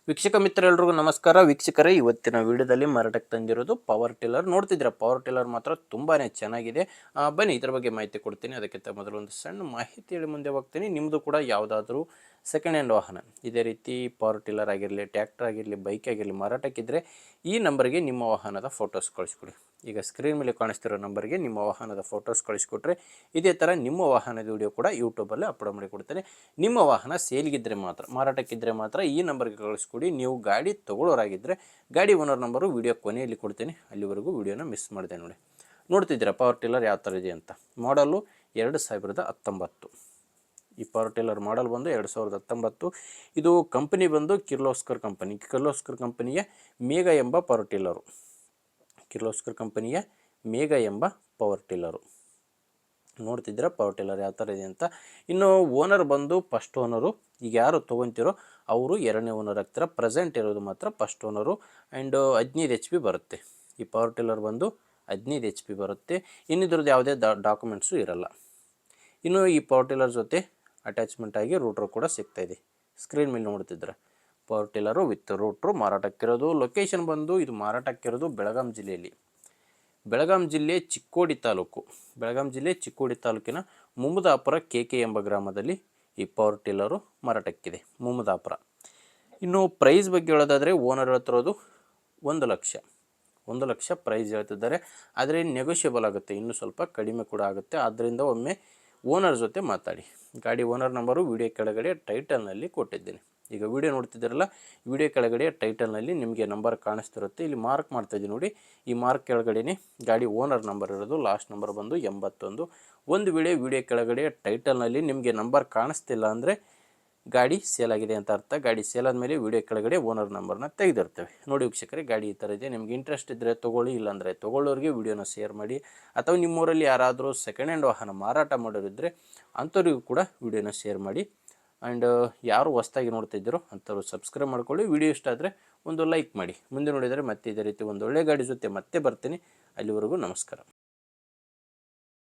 ವೀಕ್ಷಕ ಮಿತ್ರರೆಲ್ಲರಿಗೂ ನಮಸ್ಕಾರ. ವೀಕ್ಷಕರೇ, ಇವತ್ತಿನ ವಿಡಿಯೋದಲ್ಲಿ ಮಾರಾಟಕ್ಕೆ ತಂದಿರೋದು ಪವರ್ ಟಿಲ್ಲರ್. ನೋಡ್ತಿದ್ರೆ ಪವರ್ ಟಿಲ್ಲರ್ ಮಾತ್ರ ತುಂಬಾ ಚೆನ್ನಾಗಿದೆ. ಬನ್ನಿ ಇದರ ಬಗ್ಗೆ ಮಾಹಿತಿ ಕೊಡ್ತೀನಿ. ಅದಕ್ಕಿಂತ ಮೊದಲು ಒಂದು ಸಣ್ಣ ಮಾಹಿತಿ ಹೇಳಿ ಮುಂದೆ ಹೋಗ್ತೀನಿ. ನಿಮ್ಮದು ಕೂಡ ಯಾವುದಾದ್ರೂ ಸೆಕೆಂಡ್ ಹ್ಯಾಂಡ್ ವಾಹನ ಇದೇ ರೀತಿ ಪವರ್ ಟಿಲ್ಲರ್ ಆಗಿರಲಿ, ಟ್ರ್ಯಾಕ್ಟರ್ ಆಗಿರಲಿ, ಬೈಕ್ ಆಗಿರಲಿ ಮಾರಾಟಕ್ಕಿದ್ದರೆ ಈ ನಂಬರ್ಗೆ ನಿಮ್ಮ ವಾಹನದ ಫೋಟೋಸ್ ಕಳಿಸ್ಕೊಡಿ. ಈಗ ಸ್ಕ್ರೀನ್ ಮೇಲೆ ಕಾಣಿಸ್ತಿರೋ ನಂಬರ್ಗೆ ನಿಮ್ಮ ವಾಹನದ ಫೋಟೋಸ್ ಕಳಿಸ್ಕೊಟ್ರೆ ಇದೇ ಥರ ನಿಮ್ಮ ವಾಹನದ ವಿಡಿಯೋ ಕೂಡ ಯೂಟ್ಯೂಬಲ್ಲಿ ಅಪ್ಲೋಡ್ ಮಾಡಿ ಕೊಡ್ತೇನೆ. ನಿಮ್ಮ ವಾಹನ ಸೇಲ್ಗಿದ್ರೆ ಮಾತ್ರ, ಮಾರಾಟಕ್ಕಿದ್ದರೆ ಮಾತ್ರ ಈ ನಂಬರ್ಗೆ ಕಳಿಸ್ಕೊಡಿ. ನೀವು ಗಾಡಿ ತೊಗೊಳೋರಾಗಿದ್ದರೆ ಗಾಡಿ ಓನರ್ ನಂಬರು ವಿಡಿಯೋ ಕೊನೆಯಲ್ಲಿ ಕೊಡ್ತೀನಿ. ಅಲ್ಲಿವರೆಗೂ ವಿಡಿಯೋನ ಮಿಸ್ ಮಾಡಿದೆ ನೋಡಿ. ನೋಡ್ತಿದ್ದೀರಾ ಪವರ್ ಟಿಲ್ಲರ್ ಯಾವ ಥರ ಇದೆ ಅಂತ. ಮಾಡಲು 2019. ಈ ಪವರ್ ಟಿಲ್ಲರ್ ಮಾಡಲ್ ಬಂದು 2019. ಇದು ಕಂಪನಿ ಬಂದು ಕಿರ್ಲೋಸ್ಕರ್ ಕಂಪನಿ. ಕಿರ್ಲೋಸ್ಕರ್ ಕಂಪನಿಯ ಮೇಘ ಎಂಬ ಪವರ್ ಟಿಲ್ಲರು. ಕಿರ್ಲೋಸ್ಕರ್ ಕಂಪನಿಯ ಮೇಘ ಎಂಬ ಪವರ್ ಟಿಲ್ಲರು. ನೋಡ್ತಿದ್ದೀರಾ ಪವರ್ ಟಿಲ್ಲರ್ ಯಾವ ಥರ ಇದೆ ಅಂತ. ಇನ್ನು ಓನರ್ ಬಂದು ಫಸ್ಟ್ ಓನರು. ಈಗ ಯಾರು ತೊಗೊತಿರೋ ಅವರು ಎರಡನೇ ಓನರ್ ಆಗ್ತಾರೆ. ಪ್ರೆಸೆಂಟ್ ಇರೋದು ಮಾತ್ರ ಫಸ್ಟ್ ಓನರು. ಆ್ಯಂಡ್ 15 HP ಬರುತ್ತೆ. ಈ ಪವರ್ ಟಿಲ್ಲರ್ ಬಂದು 15 HP ಬರುತ್ತೆ. ಇನ್ನಿದ್ರದ್ದು ಯಾವುದೇ ಡಾಕ್ಯುಮೆಂಟ್ಸು ಇರಲ್ಲ. ಇನ್ನು ಈ ಪವರ್ ಟಿಲ್ಲರ್ ಜೊತೆ ಅಟ್ಯಾಚ್ಮೆಂಟ್ ಆಗಿ ರೂಟ್ರು ಕೂಡ ಸಿಗ್ತಾಯಿದೆ. ಸ್ಕ್ರೀನ್ ಮೇಲೆ ನೋಡ್ತಿದ್ರೆ ಪವರ್ ಟಿಲ್ಲರು ವಿತ್ ರೂಟ್ರು ಮಾರಾಟಕ್ಕಿರೋದು. ಲೊಕೇಶನ್ ಬಂದು ಇದು ಮಾರಾಟಕ್ಕಿರೋದು ಬೆಳಗಾಂ ಜಿಲ್ಲೆಯಲ್ಲಿ. ಬೆಳಗಾಂ ಜಿಲ್ಲೆ ಚಿಕ್ಕೋಡಿ ತಾಲೂಕು. ಬೆಳಗಾಂ ಜಿಲ್ಲೆ ಚಿಕ್ಕೋಡಿ ತಾಲೂಕಿನ ಮುಮದಾಪುರ KK ಎಂಬ ಗ್ರಾಮದಲ್ಲಿ ಈ ಪವರ್ ಟಿಲ್ಲರು ಮಾರಾಟಕ್ಕಿದೆ. ಮುಮದಾಪುರ. ಇನ್ನು ಪ್ರೈಸ್ ಬಗ್ಗೆ ಹೇಳೋದಾದರೆ ಓನರ್ ಹೇಳ್ತಿರೋದು 1 ಲಕ್ಷ ಪ್ರೈಸ್ ಹೇಳ್ತಿದ್ದಾರೆ. ಆದರೆ ನೆಗೋಷಿಯಬಲ್ ಆಗುತ್ತೆ, ಇನ್ನೂ ಸ್ವಲ್ಪ ಕಡಿಮೆ ಕೂಡ ಆಗುತ್ತೆ. ಆದ್ದರಿಂದ ಒಮ್ಮೆ ಓನರ್ ಜೊತೆ ಮಾತಾಡಿ. ಗಾಡಿ ಓನರ್ ನಂಬರು ವಿಡಿಯೋ ಕೆಳಗಡೆ ಟೈಟಲ್ನಲ್ಲಿ ಕೊಟ್ಟಿದ್ದೀನಿ. ಈಗ ವಿಡಿಯೋ ನೋಡ್ತಿದ್ದೀರಲ್ಲ, ವಿಡಿಯೋ ಕೆಳಗಡೆ ಟೈಟಲ್ನಲ್ಲಿ ನಿಮಗೆ ನಂಬರ್ ಕಾಣಿಸ್ತಿರುತ್ತೆ. ಇಲ್ಲಿ ಮಾರ್ಕ್ ಮಾಡ್ತಾಯಿದ್ದೀನಿ ನೋಡಿ. ಈ ಮಾರ್ಕ್ ಕೆಳಗಡೆ ಗಾಡಿ ಓನರ್ ನಂಬರ್ ಇರೋದು. ಲಾಸ್ಟ್ ನಂಬರ್ ಬಂದು 81. ಒಂದು ವಿಡಿಯೋ ಕೆಳಗಡೆ ಟೈಟಲ್ನಲ್ಲಿ ನಿಮಗೆ ನಂಬರ್ ಕಾಣಿಸ್ತಿಲ್ಲ ಅಂದರೆ ಗಾಡಿ ಸೇಲ್ ಆಗಿದೆ ಅಂತ ಅರ್ಥ. ಗಾಡಿ ಸೇಲ್ ಆದಮೇಲೆ ವಿಡಿಯೋ ಕೆಳಗಡೆ ಓನರ್ ನಂಬರ್ನ ತೆಗೆದಿರ್ತೇವೆ. ನೋಡಿ ವೀಕ್ಷಕರೇ, ಗಾಡಿ ಈ ಥರ ಇದೆ. ನಿಮ್ಗೆ ಇಂಟ್ರೆಸ್ಟ್ ಇದ್ದರೆ ತೊಗೊಳ್ಳಿ, ಇಲ್ಲಾಂದರೆ ತೊಗೊಳ್ಳೋರಿಗೆ ವಿಡಿಯೋನ ಶೇರ್ ಮಾಡಿ. ಅಥವಾ ನಿಮ್ಮೂರಲ್ಲಿ ಯಾರಾದರೂ ಸೆಕೆಂಡ್ ಹ್ಯಾಂಡ್ ವಾಹನ ಮಾರಾಟ ಮಾಡೋರಿದ್ದರೆ ಅಂಥವ್ರಿಗೂ ಕೂಡ ವಿಡಿಯೋನ ಶೇರ್ ಮಾಡಿ. ಆ್ಯಂಡ್ ಯಾರು ಹೊಸ್ದಾಗಿ ನೋಡ್ತಿದ್ದೀರೋ ಅಂಥವ್ರು ಸಬ್ಸ್ಕ್ರೈಬ್ ಮಾಡ್ಕೊಳ್ಳಿ. ವಿಡಿಯೋ ಇಷ್ಟ ಆದರೆ ಒಂದು ಲೈಕ್ ಮಾಡಿ. ಮುಂದೆ ನೋಡಿದರೆ ಮತ್ತೆ ಇದೇ ರೀತಿ ಒಂದು ಒಳ್ಳೆ ಗಾಡಿ ಜೊತೆ ಮತ್ತೆ ಬರ್ತೀನಿ. ಅಲ್ಲಿವರೆಗೂ ನಮಸ್ಕಾರ.